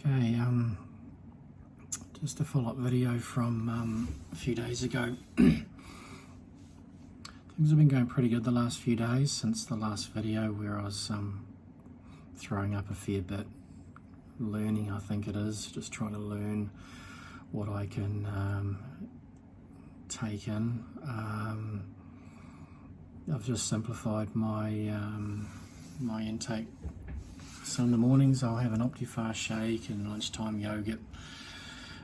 Okay, just a follow-up video from a few days ago. Things have been going pretty good the last few days since the last video where I was throwing up a fair bit, learning I think it is, just trying to learn what I can take in. I've just simplified my my intake. So in the mornings I'll have an Optifast shake and lunchtime yogurt,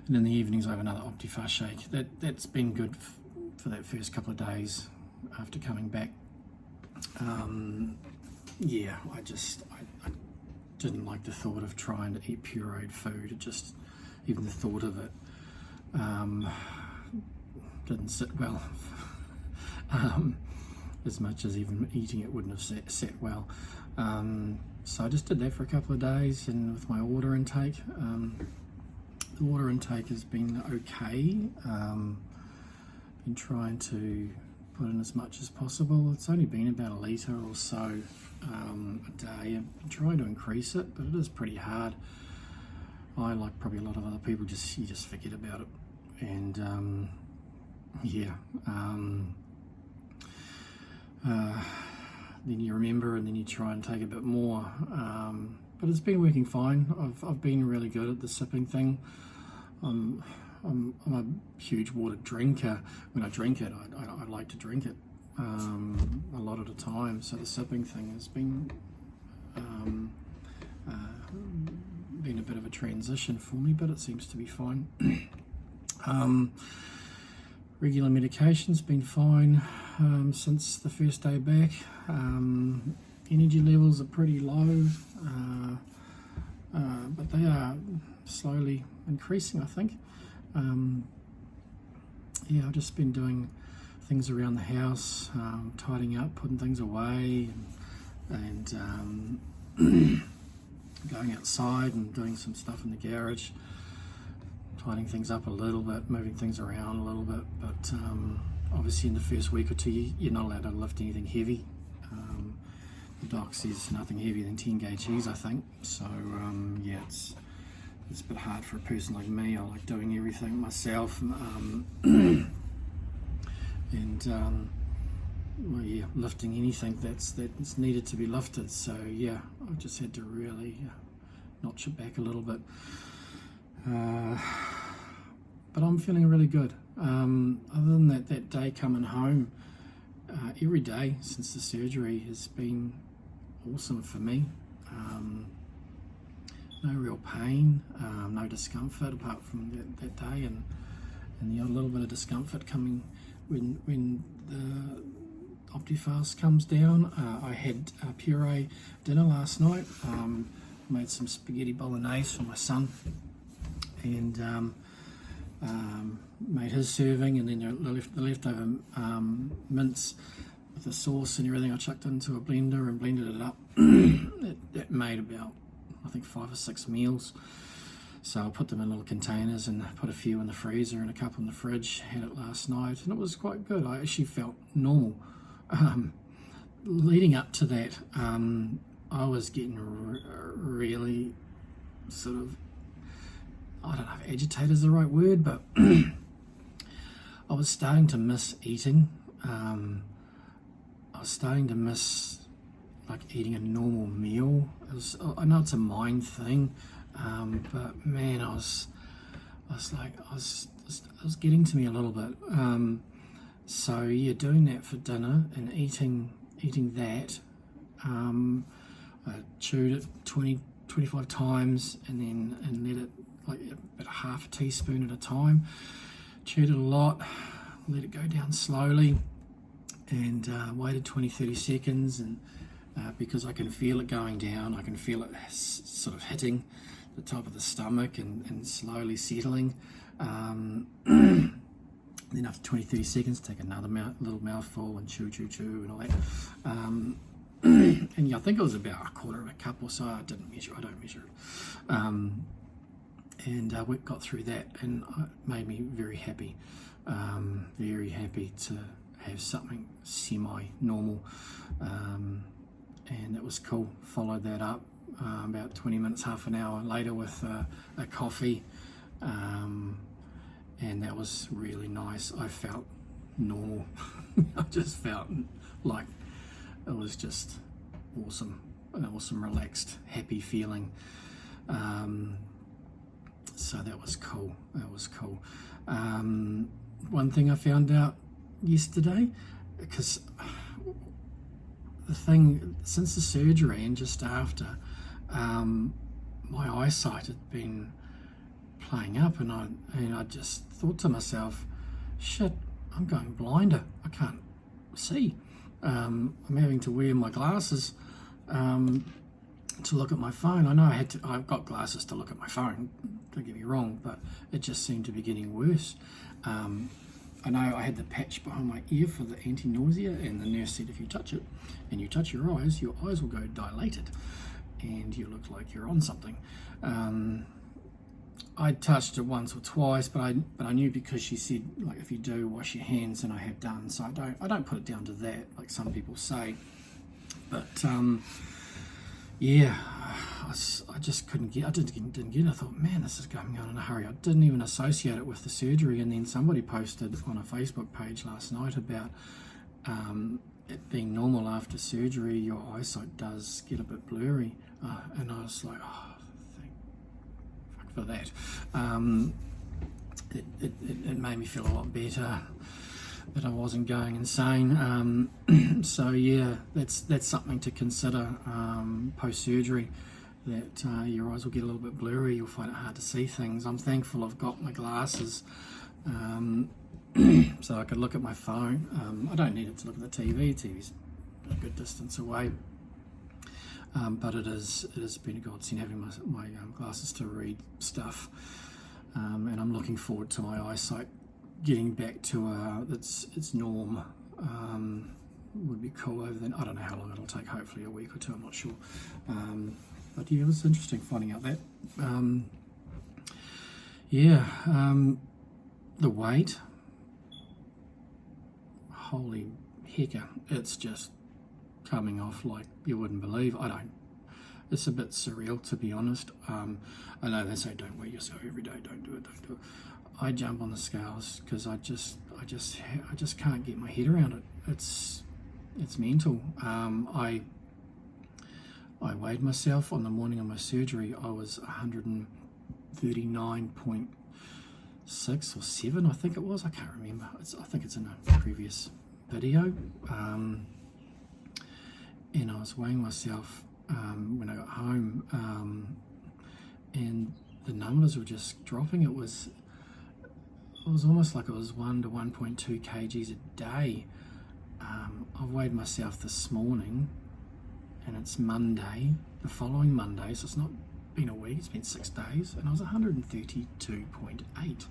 and in the evenings I have another Optifast shake. That's been good for that first couple of days after coming back. Yeah, I didn't like the thought of trying to eat pureed food. It just, even the thought of it didn't sit well. As much as even eating it wouldn't have sat well. So I just did that for a couple of days, and with my water intake, the water intake has been okay. Been trying to put in as much as possible. It's only been about a litre or so a day. I've been trying to increase it, but it is pretty hard. I, like probably a lot of other people, you just forget about it. And yeah. Then you remember, and then you try and take a bit more. But it's been working fine. I've been really good at the sipping thing. I'm a huge water drinker. When I drink it, I like to drink it a lot at a time. So the sipping thing has been a bit of a transition for me, but it seems to be fine. Regular medication's been fine since the first day back. Energy levels are pretty low, but they are slowly increasing, I think. Yeah, I've just been doing things around the house, tidying up, putting things away, and going outside and doing some stuff in the garage, tidying things up a little bit, moving things around a little bit. But obviously in the first week or two, you're not allowed to lift anything heavy. The doc says nothing heavier than 10 kgs, I think. So yeah, it's a bit hard for a person like me. I like doing everything myself, and well, yeah, lifting anything that's needed to be lifted. So yeah, I just had to really notch it back a little bit. But I'm feeling really good. Other than that day coming home, every day since the surgery has been awesome for me. No real pain, no discomfort apart from that day, and the odd little bit of discomfort coming when the Optifast comes down. I had puree dinner last night. Made some spaghetti bolognese for my son, and made his serving, and then the leftover mince with the sauce and everything I chucked into a blender and blended it up. That made about, I think, 5 or 6 meals. So I put them in little containers and put a few in the freezer and a couple in the fridge. Had it last night, and it was quite good. I actually felt normal. Leading up to that, I was getting really sort of, I don't know if agitated is the right word, but I was starting to miss eating. I was starting to miss like eating a normal meal. I know it's a mind thing, but man, I was getting to me a little bit. So yeah, doing that for dinner and eating that, I chewed it 25 times and let it, like about half a teaspoon at a time. Chewed it a lot, let it go down slowly, and waited 20-30 seconds, and because I can feel it going down, I can feel it sort of hitting the top of the stomach and slowly settling. Then after 20-30 seconds, take another little mouthful and chew and all that. And yeah, I think it was about a quarter of a cup or so. I don't measure it. And we got through that, and it made me very happy to have something semi-normal, and it was cool. Followed that up about 20 minutes, half an hour later with a coffee, and that was really nice. I felt normal. I just felt like it was just awesome, an awesome, relaxed, happy feeling. So that was cool. One thing I found out yesterday, because the thing, since the surgery and just after, my eyesight had been playing up, and I just thought to myself, shit, I'm going blinder. I can't see. I'm having to wear my glasses to look at my phone. I know I've got glasses to look at my phone, don't get me wrong, but it just seemed to be getting worse. I know I had the patch behind my ear for the anti-nausea, and the nurse said if you touch it and you touch your eyes will go dilated and you look like you're on something. I touched it once or twice, but I knew, because she said, like, if you do, wash your hands, and I have done, so I don't put it down to that like some people say. But yeah, I just couldn't get. I didn't get it. I thought, man, this is going on in a hurry. I didn't even associate it with the surgery, and then somebody posted on a Facebook page last night about it being normal after surgery. Your eyesight does get a bit blurry, and I was like, oh, thank fuck for that. It made me feel a lot better that I wasn't going insane. So yeah, that's something to consider post-surgery, that your eyes will get a little bit blurry, you'll find it hard to see things. I'm thankful I've got my glasses so I could look at my phone. I don't need it to look at the TV. TV's a good distance away, but it has been a godsend having my glasses to read stuff, and I'm looking forward to my eyesight getting back to its norm. Would be cool over then. I don't know how long it'll take, hopefully a week or two, I'm not sure. But yeah, it was interesting finding out that. The weight, holy hecker, it's just coming off like you wouldn't believe. It's a bit surreal, to be honest. I know they say don't weigh yourself every day, don't do it. I jump on the scales because I just can't get my head around it. It's mental. I weighed myself on the morning of my surgery. I was 139.6 or 7, I think it was. I can't remember. I think it's in a previous video. And I was weighing myself when I got home, and the numbers were just dropping. It was almost like it was 1 to 1.2 kgs a day. I weighed myself this morning, and it's Monday, the following Monday, so it's not been a week, it's been 6 days, and I was 132.8.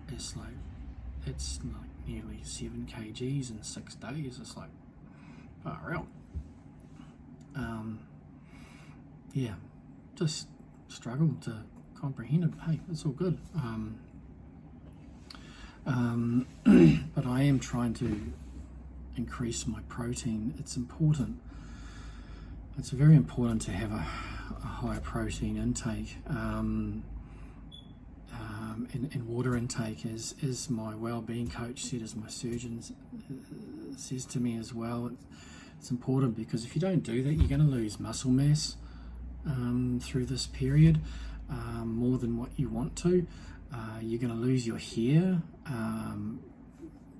It's like nearly 7 kgs in 6 days. It's like, far out. Yeah, just struggle to comprehend it. Hey, it's all good. But I am trying to increase my protein. It's important. It's very important to have a higher protein intake, and water intake, as my well-being coach said, as my surgeon says to me as well. It's important, because if you don't do that, you're going to lose muscle mass through this period, more than what you want to. You're going to lose your hair.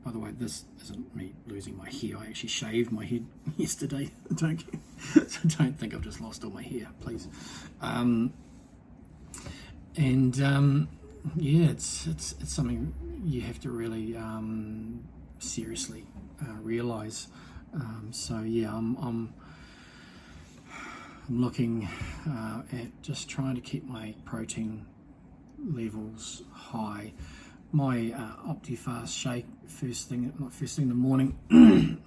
By the way, this isn't me losing my hair. I actually shaved my head yesterday. So don't think I've just lost all my hair, please. Yeah, it's something you have to really seriously realise. So yeah, I'm looking at just trying to keep my protein levels high. My OptiFast shake, first thing in the morning,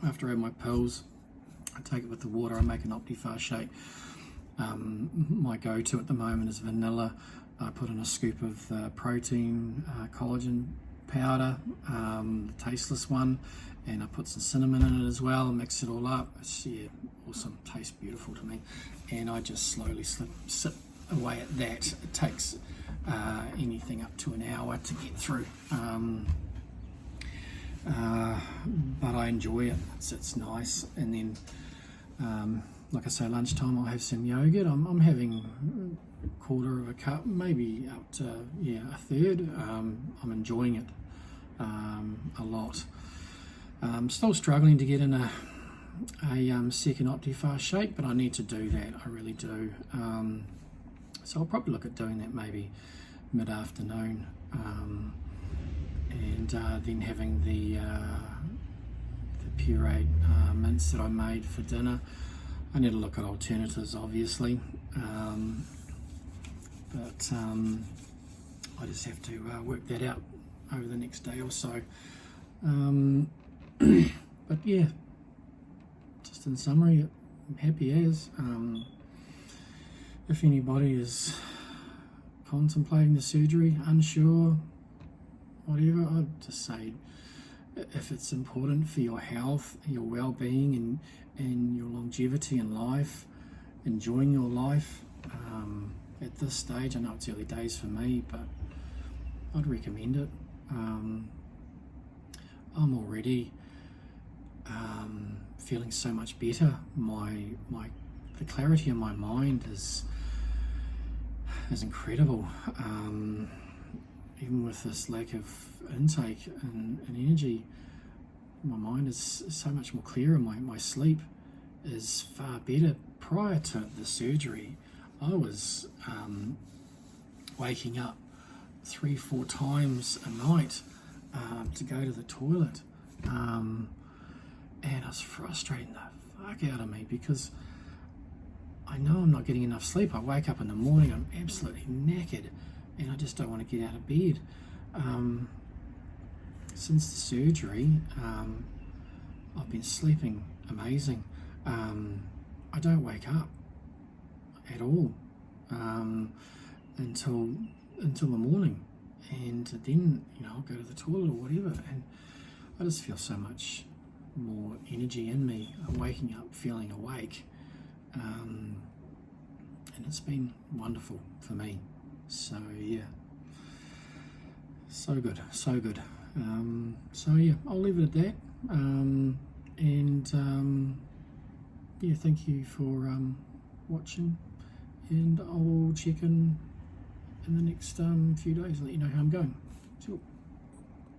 after I have my pills, I take it with the water. I make an OptiFast shake. My go-to at the moment is vanilla. I put in a scoop of protein, collagen powder, the tasteless one, and I put some cinnamon in it as well, mix it all up. It's, yeah, awesome, tastes beautiful to me, and I just slowly sip away at that. It takes anything up to an hour to get through, but I enjoy it. It's nice. And then like I say, lunchtime I'll have some yogurt. I'm having a quarter of a cup, maybe up to a third. I'm enjoying it a lot. I'm still struggling to get in a second OptiFast shake, but I need to do that, I really do. So I'll probably look at doing that maybe mid-afternoon, and then having the pureed mince that I made for dinner. I need to look at alternatives, obviously, but I just have to work that out over the next day or so. But yeah, just in summary, I'm happy as. If anybody is contemplating the surgery, unsure, whatever, I'd just say, if it's important for your health, your well-being, and your longevity in life, enjoying your life, at this stage, I know it's early days for me, but I'd recommend it. I'm already feeling so much better. The clarity in my mind is incredible. Even with this lack of intake and energy, my mind is so much more clearer. My sleep is far better. Prior to the surgery, I was waking up 3-4 times a night to go to the toilet, and it was frustrating the fuck out of me, because I know I'm not getting enough sleep. I wake up in the morning, I'm absolutely knackered, and I just don't want to get out of bed. Since the surgery, I've been sleeping amazing. I don't wake up at all until the morning, and then I'll go to the toilet or whatever, and I just feel so much more energy in me. I'm waking up feeling awake, and it's been wonderful for me. So yeah, so good. So yeah, I'll leave it at that. Yeah, thank you for watching, and I'll check in the next few days and let you know how I'm going. Sure.